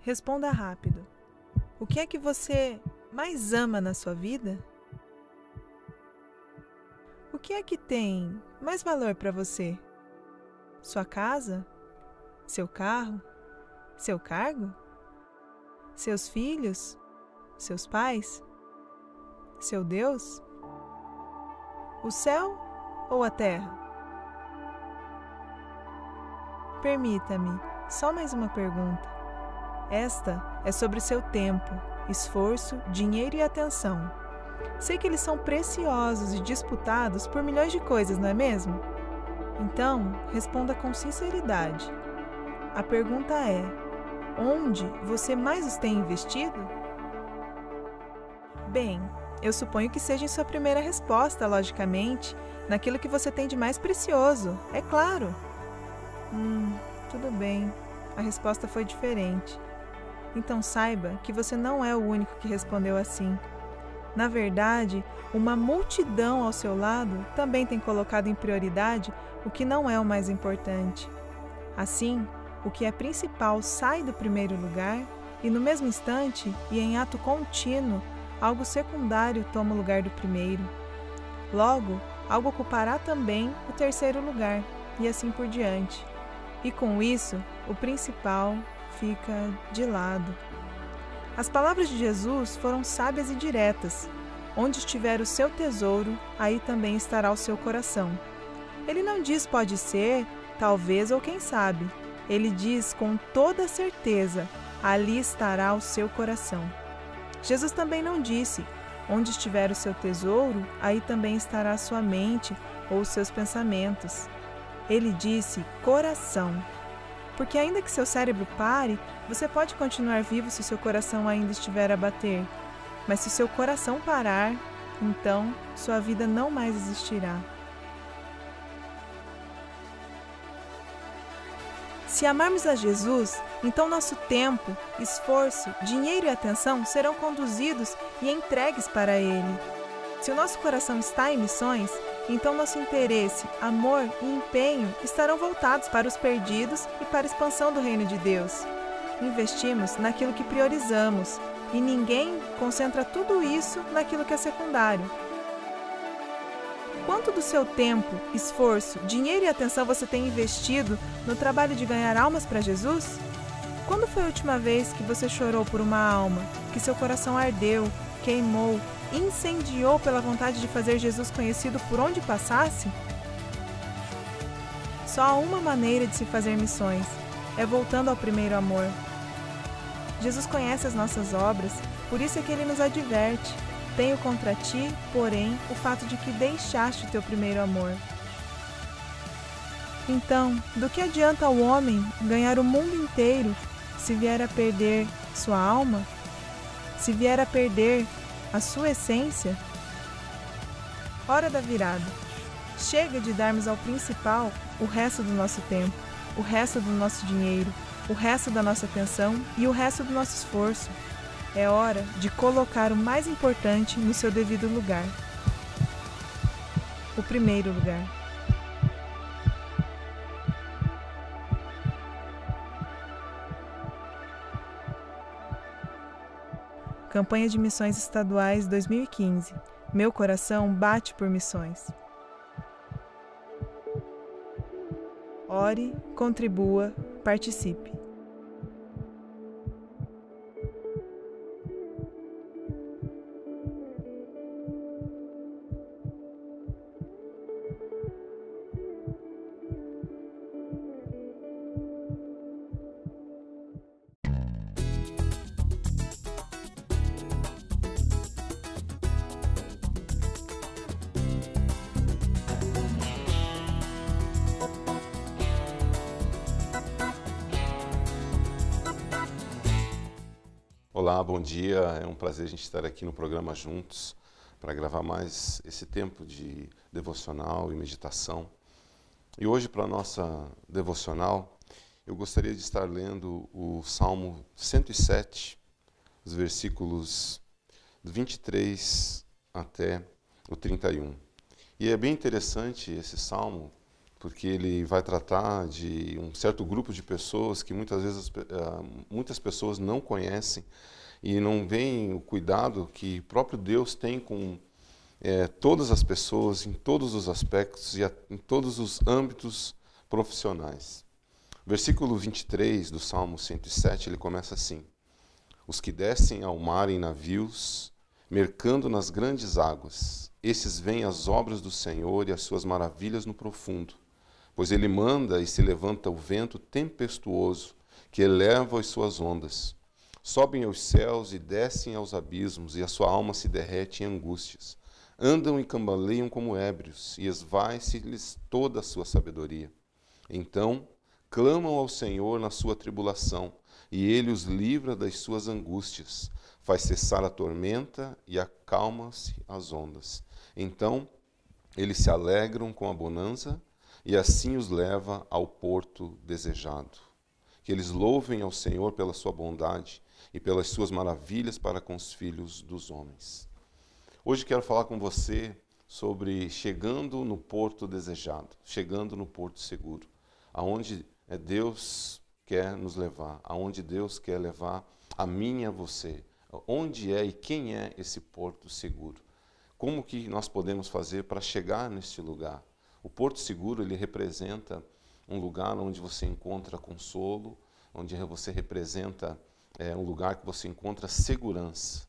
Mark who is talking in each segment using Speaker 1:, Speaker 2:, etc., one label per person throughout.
Speaker 1: responda rápido. O que é que você mais ama na sua vida? O que é que tem mais valor para você? Sua casa? Seu carro? Seu cargo? Seus filhos? Seus pais? Seu Deus? O céu ou a terra? Permita-me só mais uma pergunta. Esta é sobre seu tempo, esforço, dinheiro e atenção. Sei que eles são preciosos e disputados por milhões de coisas, não é mesmo? Então, responda com sinceridade. A pergunta é: onde você mais os tem investido? Bem, eu suponho que seja em sua primeira resposta, logicamente, naquilo que você tem de mais precioso, é claro. Tudo bem, a resposta foi diferente. Então saiba que você não é o único que respondeu assim. Na verdade, uma multidão ao seu lado também tem colocado em prioridade o que não é o mais importante. Assim, o que é principal sai do primeiro lugar e, no mesmo instante e em ato contínuo, algo secundário toma o lugar do primeiro. Logo, algo ocupará também o terceiro lugar e assim por diante. E com isso, o principal fica de lado. As palavras de Jesus foram sábias e diretas. Onde estiver o seu tesouro, aí também estará o seu coração. Ele não diz pode ser, talvez ou quem sabe. Ele diz com toda certeza, ali estará o seu coração. Jesus também não disse, onde estiver o seu tesouro, aí também estará a sua mente ou os seus pensamentos. Ele disse coração. Porque ainda que seu cérebro pare, você pode continuar vivo se seu coração ainda estiver a bater. Mas se seu coração parar, então sua vida não mais existirá. Se amarmos a Jesus, então nosso tempo, esforço, dinheiro e atenção serão conduzidos e entregues para Ele. Se o nosso coração está em missões, então nosso interesse, amor e empenho estarão voltados para os perdidos e para a expansão do reino de Deus. Investimos naquilo que priorizamos e ninguém concentra tudo isso naquilo que é secundário. Quanto do seu tempo, esforço, dinheiro e atenção você tem investido no trabalho de ganhar almas para Jesus? Quando foi a última vez que você chorou por uma alma, que seu coração ardeu, queimou, incendiou pela vontade de fazer Jesus conhecido por onde passasse? Só há uma maneira de se fazer missões, é voltando ao primeiro amor. Jesus conhece as nossas obras, por isso é que Ele nos adverte. Tenho contra ti, porém, o fato de que deixaste o teu primeiro amor. Então, do que adianta ao homem ganhar o mundo inteiro se vier a perder sua alma? Se vier a perder a sua essência? Hora da virada. Chega de darmos ao principal o resto do nosso tempo, o resto do nosso dinheiro, o resto da nossa atenção e o resto do nosso esforço. É hora de colocar o mais importante no seu devido lugar. O primeiro lugar. Campanha de Missões Estaduais 2015. Meu coração bate por missões. Ore, contribua, participe.
Speaker 2: Olá, bom dia. É um prazer a gente estar aqui no programa juntos para gravar mais esse tempo de devocional e meditação. E hoje, para a nossa devocional, eu gostaria de estar lendo o Salmo 107, os versículos 23 até o 31. E é bem interessante esse salmo, porque ele vai tratar de um certo grupo de pessoas que muitas vezes muitas pessoas não conhecem e não veem o cuidado que o próprio Deus tem com todas as pessoas, em todos os aspectos e em todos os âmbitos profissionais. Versículo 23 do Salmo 107, ele começa assim: os que descem ao mar em navios, mercando nas grandes águas, esses veem as obras do Senhor e as suas maravilhas no profundo. Pois ele manda e se levanta o vento tempestuoso, que eleva as suas ondas. Sobem aos céus e descem aos abismos, e a sua alma se derrete em angústias. Andam e cambaleiam como ébrios, e esvai-se-lhes toda a sua sabedoria. Então clamam ao Senhor na sua tribulação, e ele os livra das suas angústias. Faz cessar a tormenta e acalma-se as ondas. Então eles se alegram com a bonança, e assim os leva ao porto desejado. Que eles louvem ao Senhor pela sua bondade e pelas suas maravilhas para com os filhos dos homens. Hoje quero falar com você sobre chegando no porto desejado, chegando no porto seguro, aonde Deus quer nos levar, aonde Deus quer levar a mim e a você. Onde é e quem é esse porto seguro? Como que nós podemos fazer para chegar neste lugar? O porto seguro, ele representa um lugar onde você encontra consolo, onde você representa um lugar que você encontra segurança.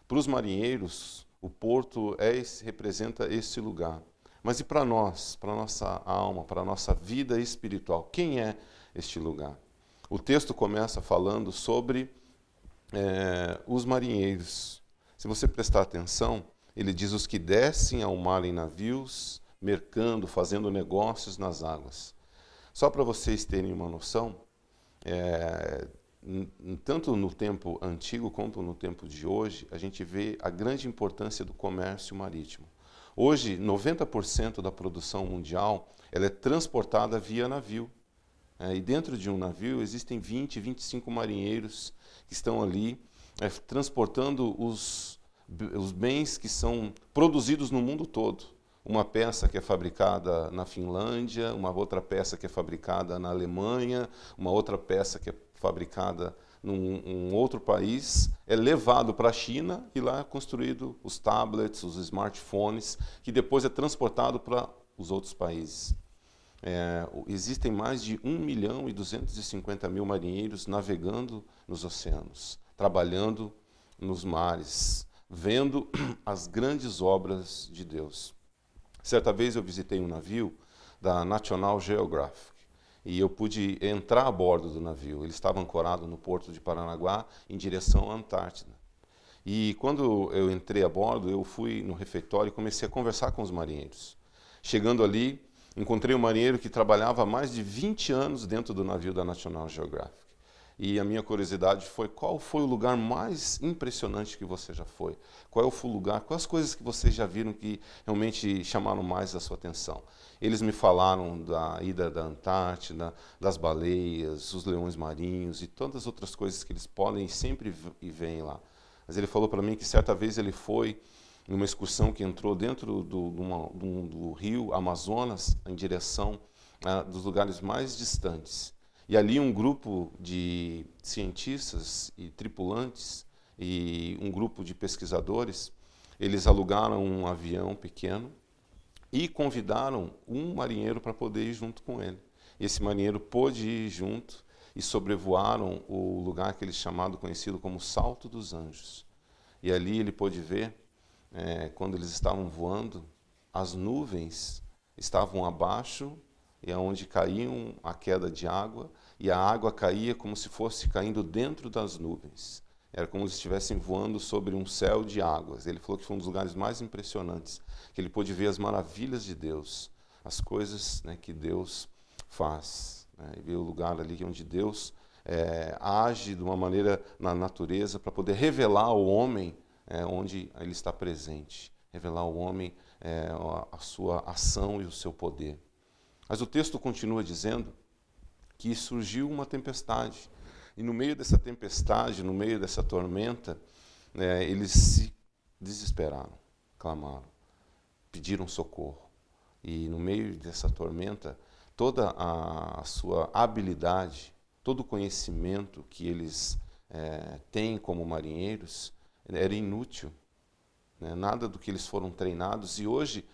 Speaker 2: Para os marinheiros, o porto representa esse lugar. Mas e para nós, para a nossa alma, para a nossa vida espiritual, quem é este lugar? O texto começa falando sobre os marinheiros. Se você prestar atenção, ele diz os que descem ao mar em navios, mercando, fazendo negócios nas águas. Só para vocês terem uma noção, tanto no tempo antigo quanto no tempo de hoje, a gente vê a grande importância do comércio marítimo. Hoje, 90% da produção mundial ela é transportada via navio. E dentro de um navio existem 20, 25 marinheiros que estão ali transportando os bens que são produzidos no mundo todo. Uma peça que é fabricada na Finlândia, uma outra peça que é fabricada na Alemanha, uma outra peça que é fabricada num outro país, é levado para a China e lá é construído os tablets, os smartphones, que depois é transportado para os outros países. Existem mais de 1.250.000 marinheiros navegando nos oceanos, trabalhando nos mares, vendo as grandes obras de Deus. Certa vez eu visitei um navio da National Geographic e eu pude entrar a bordo do navio. Ele estava ancorado no porto de Paranaguá em direção à Antártida. E quando eu entrei a bordo, eu fui no refeitório e comecei a conversar com os marinheiros. Chegando ali, encontrei um marinheiro que trabalhava há mais de 20 anos dentro do navio da National Geographic. E a minha curiosidade foi: qual foi o lugar mais impressionante que você já foi? Qual é o lugar, quais as coisas que vocês já viram que realmente chamaram mais a sua atenção? Eles me falaram da ida da Antártida, das baleias, os leões marinhos e tantas outras coisas que eles podem sempre e veem lá. Mas ele falou para mim que certa vez ele foi numa excursão que entrou dentro do rio Amazonas em direção dos lugares mais distantes. E ali um grupo de cientistas e tripulantes e um grupo de pesquisadores, eles alugaram um avião pequeno e convidaram um marinheiro para poder ir junto com ele. Esse marinheiro pôde ir junto e sobrevoaram o lugar que eles chamaram, conhecido como Salto dos Anjos. E ali ele pôde ver, quando eles estavam voando, as nuvens estavam abaixo e aonde caíam a queda de água, e a água caía como se fosse caindo dentro das nuvens. Era como se estivessem voando sobre um céu de águas. Ele falou que foi um dos lugares mais impressionantes, que ele pôde ver as maravilhas de Deus, as coisas que Deus faz. E ver o lugar ali onde Deus age de uma maneira na natureza para poder revelar ao homem onde ele está presente, revelar ao homem a sua ação e o seu poder. Mas o texto continua dizendo que surgiu uma tempestade. E no meio dessa tempestade, no meio dessa tormenta, eles se desesperaram, clamaram, pediram socorro. E no meio dessa tormenta, toda a sua habilidade, todo o conhecimento que eles têm como marinheiros era inútil. Nada do que eles foram treinados. E hoje,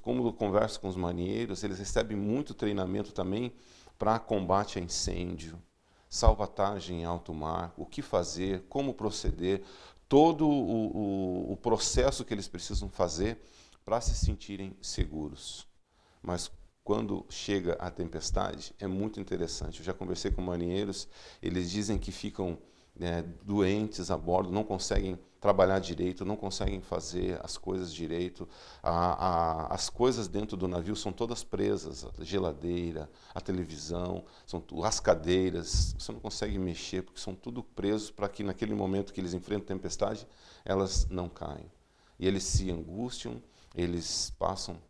Speaker 2: como eu converso com os marinheiros, eles recebem muito treinamento também para combate a incêndio, salvatagem em alto mar, o que fazer, como proceder, todo o processo que eles precisam fazer para se sentirem seguros. Mas quando chega a tempestade, é muito interessante. Eu já conversei com marinheiros, eles dizem que ficam doentes a bordo, não conseguem trabalhar direito, não conseguem fazer as coisas direito. As coisas dentro do navio são todas presas, a geladeira, a televisão, as cadeiras, você não consegue mexer, porque são tudo presos para que naquele momento que eles enfrentam a tempestade, elas não caem. E eles se angustiam, eles passam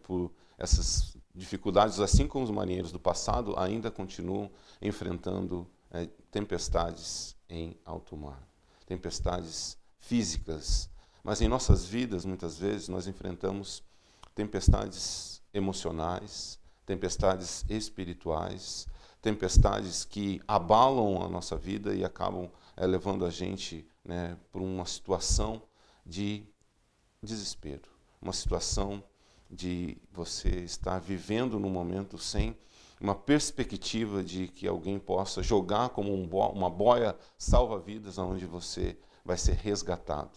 Speaker 2: por essas dificuldades, assim como os marinheiros do passado ainda continuam enfrentando tempestades em alto mar, tempestades físicas. Mas em nossas vidas, muitas vezes, nós enfrentamos tempestades emocionais, tempestades espirituais, tempestades que abalam a nossa vida e acabam levando a gente por uma situação de desespero, uma situação de você estar vivendo num momento sem uma perspectiva de que alguém possa jogar como uma boia salva-vidas onde você vai ser resgatado.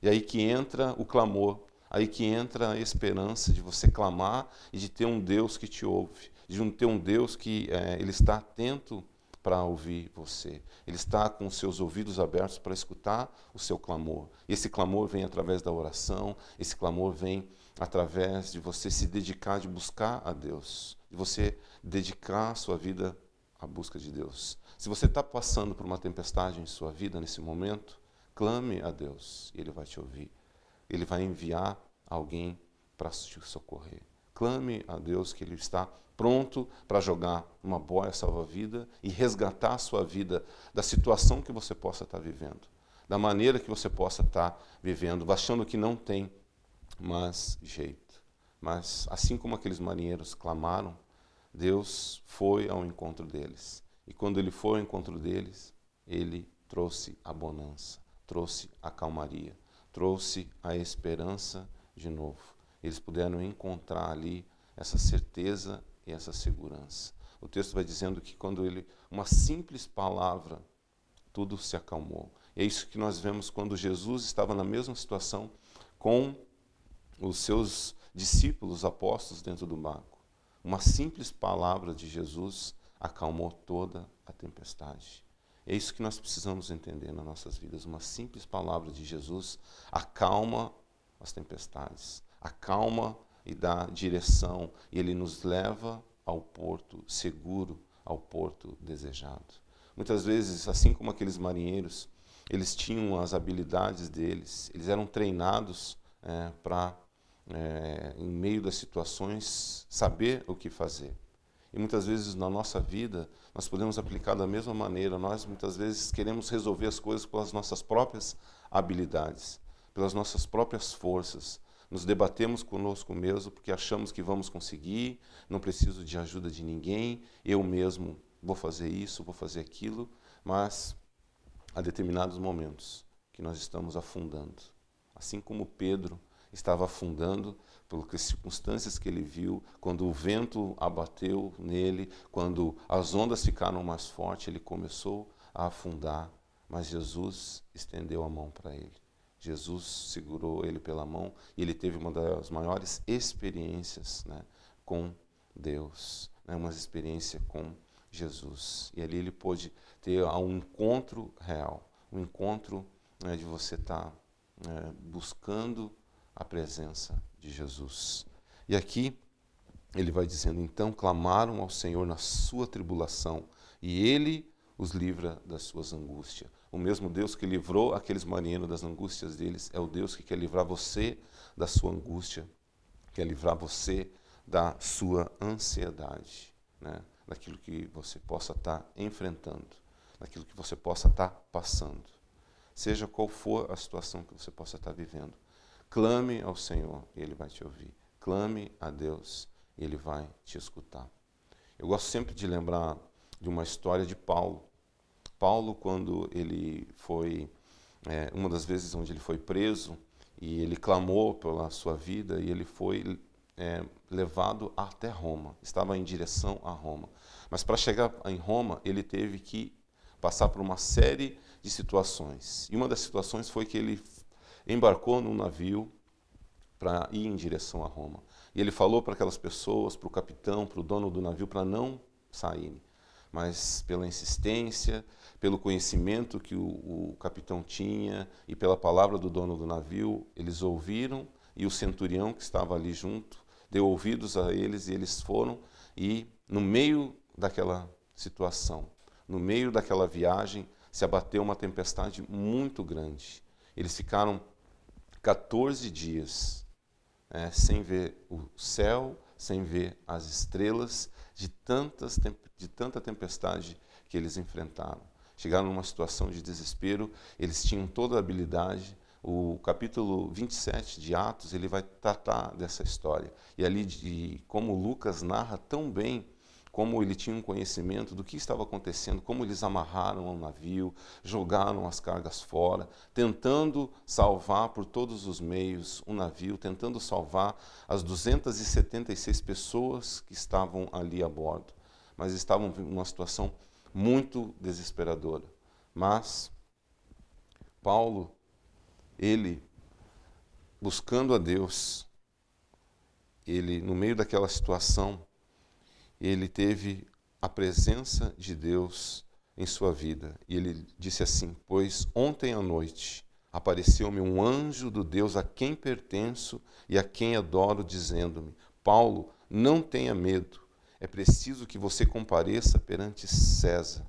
Speaker 2: E aí que entra o clamor, aí que entra a esperança de você clamar e de ter um Deus que te ouve, de ter um Deus que ele está atento para ouvir você. Ele está com os seus ouvidos abertos para escutar o seu clamor. E esse clamor vem através da oração, esse clamor vem através de você se dedicar, de buscar a Deus, de você dedicar a sua vida à busca de Deus. Se você está passando por uma tempestade em sua vida nesse momento, clame a Deus e Ele vai te ouvir. Ele vai enviar alguém para te socorrer. Clame a Deus que Ele está pronto para jogar uma boia salva-vida e resgatar a sua vida da situação que você possa estar vivendo, da maneira que você possa estar vivendo, achando que não tem mais jeito. Mas assim como aqueles marinheiros clamaram, Deus foi ao encontro deles. E quando Ele foi ao encontro deles, Ele trouxe a bonança, trouxe a calmaria, trouxe a esperança de novo. Eles puderam encontrar ali essa certeza e essa segurança. O texto vai dizendo que quando uma simples palavra, tudo se acalmou. E é isso que nós vemos quando Jesus estava na mesma situação com os seus discípulos apóstolos dentro do barco. Uma simples palavra de Jesus acalmou toda a tempestade. É isso que nós precisamos entender nas nossas vidas. Uma simples palavra de Jesus acalma as tempestades, acalma e dá direção, e Ele nos leva ao porto seguro, ao porto desejado. Muitas vezes, assim como aqueles marinheiros, eles tinham as habilidades deles, eles eram treinados para, em meio das situações, saber o que fazer. E muitas vezes na nossa vida, nós podemos aplicar da mesma maneira. Nós muitas vezes queremos resolver as coisas pelas nossas próprias habilidades, pelas nossas próprias forças. Nos debatemos conosco mesmo porque achamos que vamos conseguir, não preciso de ajuda de ninguém, eu mesmo vou fazer isso, vou fazer aquilo, mas há determinados momentos que nós estamos afundando. Assim como Pedro estava afundando pelas circunstâncias que ele viu, quando o vento abateu nele, quando as ondas ficaram mais fortes, ele começou a afundar, mas Jesus estendeu a mão para ele. Jesus segurou ele pela mão e ele teve uma das maiores experiências com Deus, uma experiência com Jesus. E ali ele pôde ter um encontro real, um encontro de você estar buscando a presença de Jesus. E aqui ele vai dizendo, então clamaram ao Senhor na sua tribulação e Ele os livra das suas angústias. O mesmo Deus que livrou aqueles marinheiros das angústias deles é o Deus que quer livrar você da sua angústia, quer livrar você da sua ansiedade, daquilo que você possa estar enfrentando, daquilo que você possa estar passando. Seja qual for a situação que você possa estar vivendo, clame ao Senhor e Ele vai te ouvir. Clame a Deus e Ele vai te escutar. Eu gosto sempre de lembrar de uma história de Paulo. Paulo, quando ele foi, uma das vezes onde ele foi preso, e ele clamou pela sua vida, e ele foi levado até Roma, estava em direção a Roma. Mas para chegar em Roma, ele teve que passar por uma série de situações. E uma das situações foi que ele embarcou num navio para ir em direção a Roma. E ele falou para aquelas pessoas, para o capitão, para o dono do navio, para não saírem. Mas pela insistência, pelo conhecimento que o capitão tinha e pela palavra do dono do navio, eles ouviram, e o centurião que estava ali junto deu ouvidos a eles, e eles foram, e no meio daquela situação, no meio daquela viagem, se abateu uma tempestade muito grande. Eles ficaram 14 dias sem ver o céu, sem ver as estrelas, de tanta tempestade que eles enfrentaram. Chegaram numa situação de desespero, eles tinham toda a habilidade. O capítulo 27 de Atos, ele vai tratar dessa história. E ali, como Lucas narra tão bem, como ele tinha um conhecimento do que estava acontecendo, como eles amarraram o navio, jogaram as cargas fora, tentando salvar por todos os meios o navio, tentando salvar as 276 pessoas que estavam ali a bordo. Mas estavam em uma situação muito desesperadora. Mas Paulo, ele, buscando a Deus, ele, no meio daquela situação, ele teve a presença de Deus em sua vida. E ele disse assim: pois ontem à noite apareceu-me um anjo do Deus a quem pertenço e a quem adoro, dizendo-me: Paulo, não tenha medo, é preciso que você compareça perante César.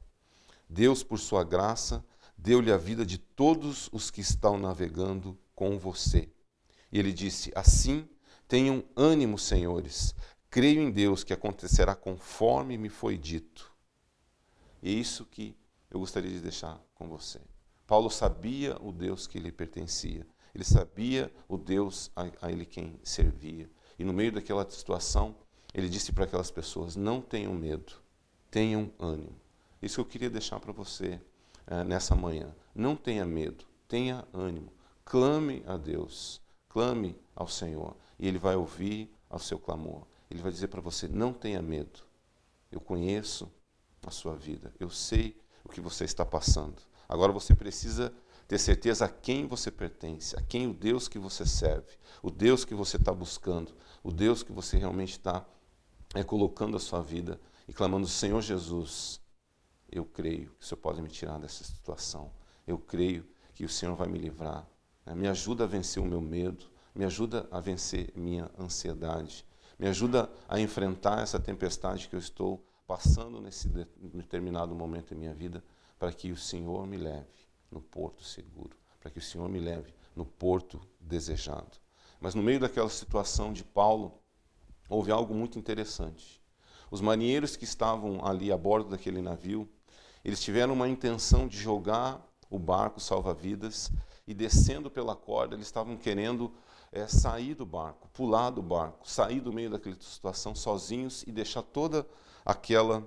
Speaker 2: Deus, por sua graça, deu-lhe a vida de todos os que estão navegando com você. E ele disse: assim, tenham ânimo, senhores, creio em Deus que acontecerá conforme me foi dito. E é isso que eu gostaria de deixar com você. Paulo sabia o Deus que lhe pertencia. Ele sabia o Deus a ele quem servia. E no meio daquela situação, ele disse para aquelas pessoas: não tenham medo, tenham ânimo. Isso que eu queria deixar para você nessa manhã. Não tenha medo, tenha ânimo. Clame a Deus, clame ao Senhor. E Ele vai ouvir ao seu clamor. Ele vai dizer para você: não tenha medo. Eu conheço a sua vida. Eu sei o que você está passando. Agora você precisa ter certeza a quem você pertence, a quem o Deus que você serve, o Deus que você está buscando, o Deus que você realmente está colocando a sua vida e clamando: Senhor Jesus, eu creio que o Senhor pode me tirar dessa situação. Eu creio que o Senhor vai me livrar. Me ajuda a vencer o meu medo, me ajuda a vencer minha ansiedade. Me ajuda a enfrentar essa tempestade que eu estou passando nesse determinado momento em minha vida, para que o Senhor me leve no porto seguro, para que o Senhor me leve no porto desejado. Mas no meio daquela situação de Paulo, houve algo muito interessante. Os marinheiros que estavam ali a bordo daquele navio, eles tiveram uma intenção de jogar o barco salva-vidas e, descendo pela corda, eles estavam querendo sair do barco, pular do barco, sair do meio daquela situação sozinhos e deixar toda aquela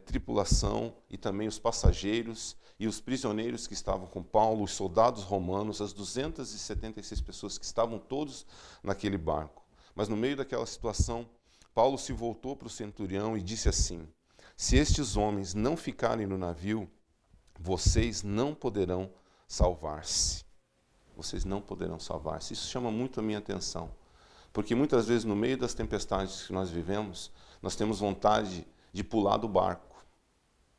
Speaker 2: tripulação e também os passageiros e os prisioneiros que estavam com Paulo, os soldados romanos, as 276 pessoas que estavam todos naquele barco. Mas no meio daquela situação, Paulo se voltou para o centurião e disse assim: se estes homens não ficarem no navio, vocês não poderão salvar-se. Vocês não poderão salvar-se. Isso chama muito a minha atenção, porque muitas vezes no meio das tempestades que nós vivemos, nós temos vontade de pular do barco,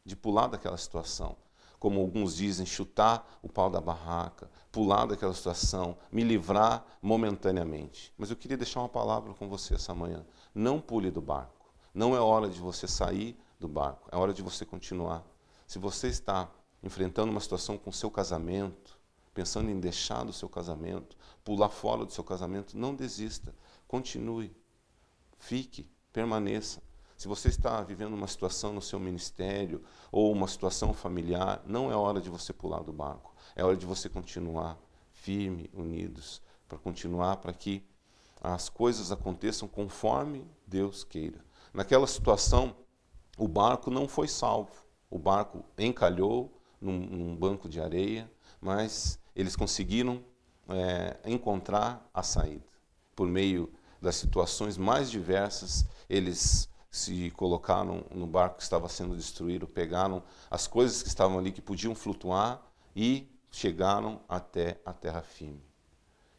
Speaker 2: de pular daquela situação. Como alguns dizem, chutar o pau da barraca, pular daquela situação, me livrar momentaneamente. Mas eu queria deixar uma palavra com você essa manhã. Não pule do barco. Não é hora de você sair do barco, é hora de você continuar. Se você está enfrentando uma situação com o seu casamento, pensando em deixar do seu casamento, pular fora do seu casamento, não desista, continue, fique, permaneça. Se você está vivendo uma situação no seu ministério ou uma situação familiar, não é hora de você pular do barco, é hora de você continuar firme, unidos, para continuar, para que as coisas aconteçam conforme Deus queira. Naquela situação, o barco não foi salvo. O barco encalhou num banco de areia, mas eles conseguiram encontrar a saída. Por meio das situações mais diversas, eles se colocaram no barco que estava sendo destruído, pegaram as coisas que estavam ali que podiam flutuar e chegaram até a terra firme.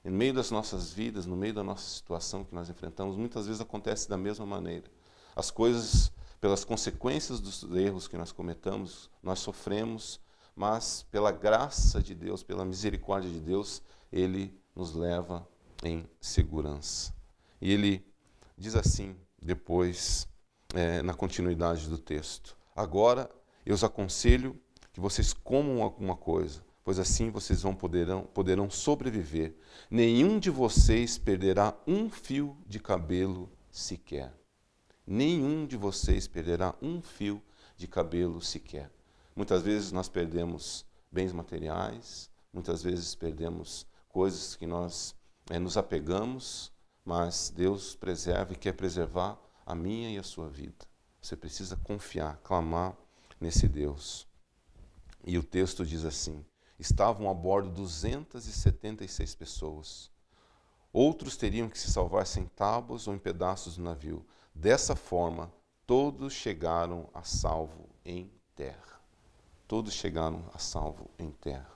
Speaker 2: No meio das nossas vidas, no meio da nossa situação que nós enfrentamos, muitas vezes acontece da mesma maneira. As coisas, pelas consequências dos erros que nós cometamos, nós sofremos, mas pela graça de Deus, pela misericórdia de Deus, Ele nos leva em segurança. E Ele diz assim, depois, na continuidade do texto: agora eu os aconselho que vocês comam alguma coisa, pois assim vocês poderão sobreviver. Nenhum de vocês perderá um fio de cabelo sequer. Nenhum de vocês perderá um fio de cabelo sequer. Muitas vezes nós perdemos bens materiais, muitas vezes perdemos coisas que nós nos apegamos, mas Deus preserva e quer preservar a minha e a sua vida. Você precisa confiar, clamar nesse Deus. E o texto diz assim: estavam a bordo 276 pessoas. Outros teriam que se salvar sem tábuas ou em pedaços do navio. Dessa forma, todos chegaram a salvo em terra. Todos chegaram a salvo em terra.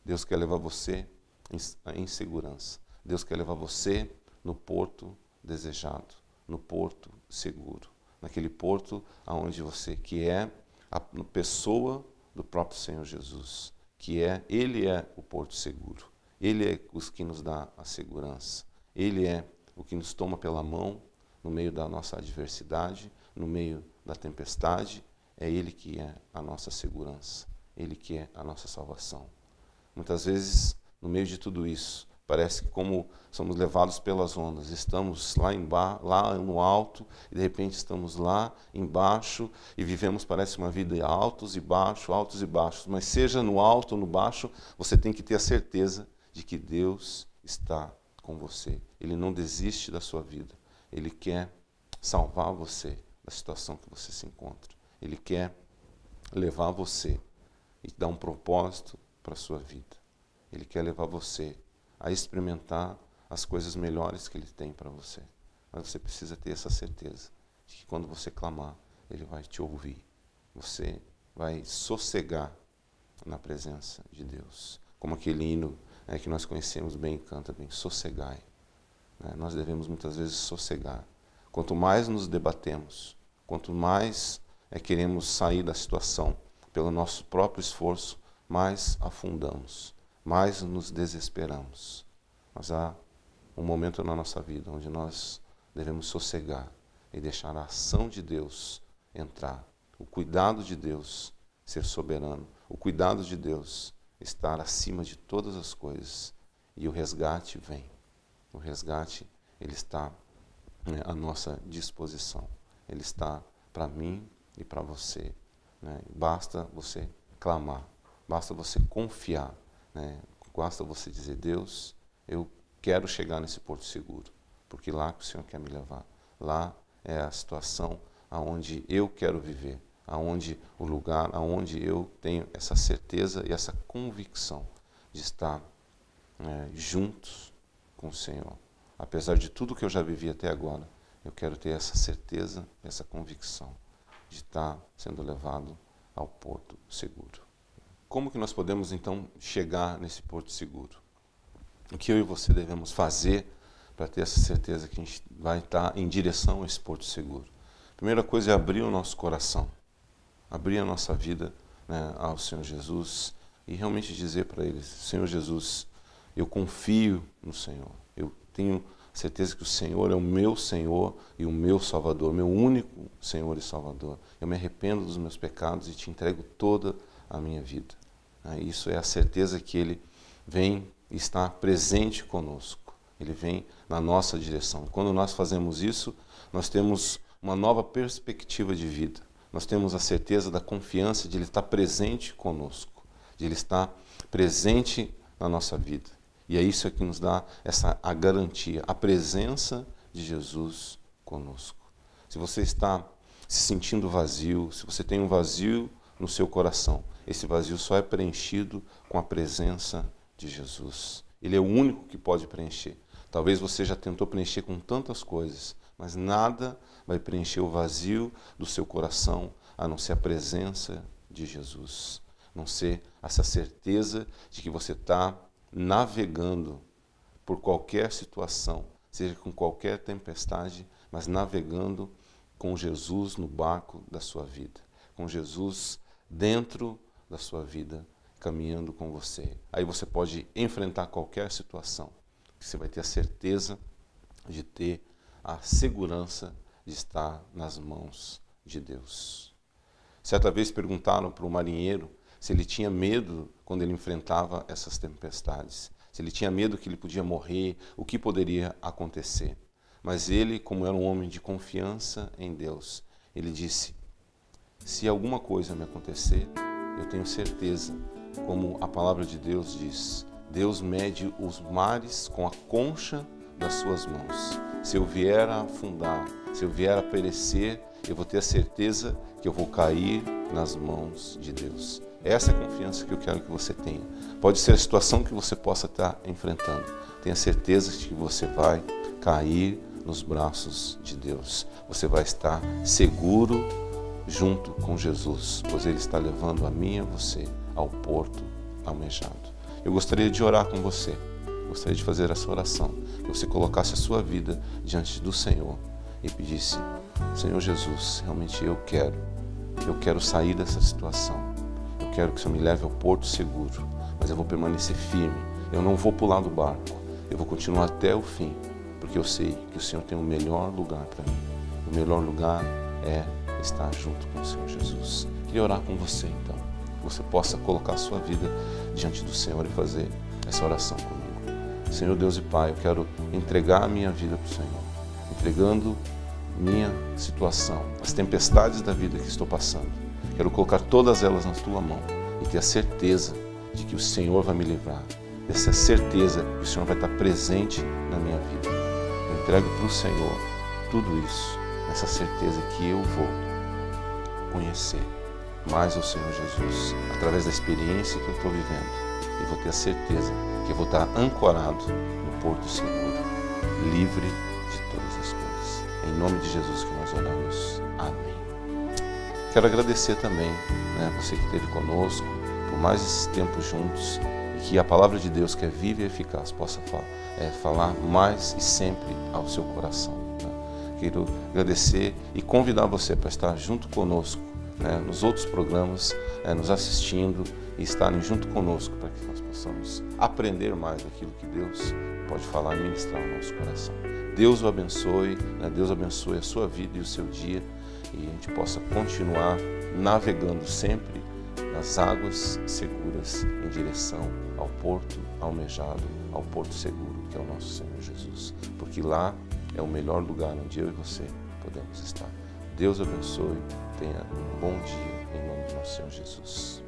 Speaker 2: Deus quer levar você em segurança. Deus quer levar você no porto desejado, no porto seguro, naquele porto aonde você, que é a pessoa do próprio Senhor Jesus, Ele é o porto seguro, Ele é o que nos dá a segurança, Ele é o que nos toma pela mão no meio da nossa adversidade, no meio da tempestade, é Ele que é a nossa segurança, Ele que é a nossa salvação. Muitas vezes, no meio de tudo isso, parece que como somos levados pelas ondas, estamos lá no alto e de repente estamos lá embaixo e vivemos, parece, uma vida altos e baixos, mas seja no alto ou no baixo, você tem que ter a certeza de que Deus está com você. Ele não desiste da sua vida. Ele quer salvar você da situação que você se encontra. Ele quer levar você e dar um propósito para a sua vida. Ele quer levar você a experimentar as coisas melhores que Ele tem para você. Mas você precisa ter essa certeza de que quando você clamar, Ele vai te ouvir. Você vai sossegar na presença de Deus. Como aquele hino que nós conhecemos bem e canta bem, sossegai. Nós devemos muitas vezes sossegar. Quanto mais nos debatemos, quanto mais queremos sair da situação pelo nosso próprio esforço, mais afundamos, mais nos desesperamos. Mas há um momento na nossa vida onde nós devemos sossegar e deixar a ação de Deus entrar, o cuidado de Deus ser soberano, o cuidado de Deus estar acima de todas as coisas. E o resgate vem. O resgate, ele está à nossa disposição. Ele está para mim e para você. Basta você clamar, basta você confiar, basta você dizer: Deus, eu quero chegar nesse porto seguro, porque lá que o Senhor quer me levar. Lá é a situação aonde eu quero viver, aonde o lugar, aonde eu tenho essa certeza e essa convicção de estar juntos com o Senhor. Apesar de tudo que eu já vivi até agora, eu quero ter essa certeza, essa convicção de estar sendo levado ao porto seguro. Como que nós podemos então chegar nesse porto seguro? O que eu e você devemos fazer para ter essa certeza que a gente vai estar em direção a esse porto seguro? A primeira coisa é abrir o nosso coração, abrir a nossa vida ao Senhor Jesus e realmente dizer para Ele: Senhor Jesus, eu confio no Senhor, eu tenho certeza que o Senhor é o meu Senhor e o meu Salvador, meu único Senhor e Salvador. Eu me arrependo dos meus pecados e te entrego toda a minha vida. Isso é a certeza que Ele vem e está presente conosco. Ele vem na nossa direção. Quando nós fazemos isso, nós temos uma nova perspectiva de vida. Nós temos a certeza da confiança de Ele estar presente conosco, de Ele estar presente na nossa vida. E é isso que nos dá a garantia, a presença de Jesus conosco. Se você está se sentindo vazio, se você tem um vazio no seu coração, esse vazio só é preenchido com a presença de Jesus. Ele é o único que pode preencher. Talvez você já tentou preencher com tantas coisas, mas nada vai preencher o vazio do seu coração, a não ser a presença de Jesus. A não ser essa certeza de que você está navegando por qualquer situação, seja com qualquer tempestade, mas navegando com Jesus no barco da sua vida, com Jesus dentro da sua vida, caminhando com você. Aí você pode enfrentar qualquer situação, você vai ter a certeza de ter a segurança de estar nas mãos de Deus. Certa vez perguntaram para o marinheiro se ele tinha medo quando ele enfrentava essas tempestades, se ele tinha medo que ele podia morrer, o que poderia acontecer. Mas ele, como era um homem de confiança em Deus, ele disse: se alguma coisa me acontecer, eu tenho certeza, como a palavra de Deus diz, Deus mede os mares com a concha das suas mãos. Se eu vier a afundar, se eu vier a perecer, eu vou ter a certeza que eu vou cair nas mãos de Deus. Essa é a confiança que eu quero que você tenha. Pode ser a situação que você possa estar enfrentando. Tenha certeza de que você vai cair nos braços de Deus. Você vai estar seguro junto com Jesus, pois Ele está levando a mim e a você ao porto almejado. Eu gostaria de orar com você. Gostaria de fazer essa oração. Que você colocasse a sua vida diante do Senhor e pedisse: Senhor Jesus, realmente eu quero sair dessa situação. Eu quero que o Senhor me leve ao porto seguro, mas eu vou permanecer firme. Eu não vou pular do barco. Eu vou continuar até o fim, porque eu sei que o Senhor tem o melhor lugar para mim. O melhor lugar é estar junto com o Senhor Jesus. Queria orar com você, então. Que você possa colocar a sua vida diante do Senhor e fazer essa oração comigo. Senhor Deus e Pai, eu quero entregar a minha vida para o Senhor, entregando minha situação, as tempestades da vida que estou passando. Quero colocar todas elas na Tua mão e ter a certeza de que o Senhor vai me livrar. Essa certeza que o Senhor vai estar presente na minha vida. Eu entrego para o Senhor tudo isso, essa certeza que eu vou conhecer mais o Senhor Jesus, através da experiência que eu estou vivendo. E vou ter a certeza que eu vou estar ancorado no porto seguro, livre de todas as coisas. Em nome de Jesus que nós oramos. Amém. Quero agradecer também, você que esteve conosco por mais esse tempo juntos, e que a palavra de Deus, que é viva e eficaz, possa falar mais e sempre ao seu coração. Quero agradecer e convidar você para estar junto conosco, nos outros programas, nos assistindo e estarem junto conosco para que nós possamos aprender mais daquilo que Deus pode falar e ministrar no nosso coração. Deus o abençoe, Deus abençoe a sua vida e o seu dia, e a gente possa continuar navegando sempre nas águas seguras em direção ao porto almejado, ao porto seguro, que é o nosso Senhor Jesus, porque lá é o melhor lugar onde eu e você podemos estar. Deus abençoe, tenha um bom dia em nome do nosso Senhor Jesus.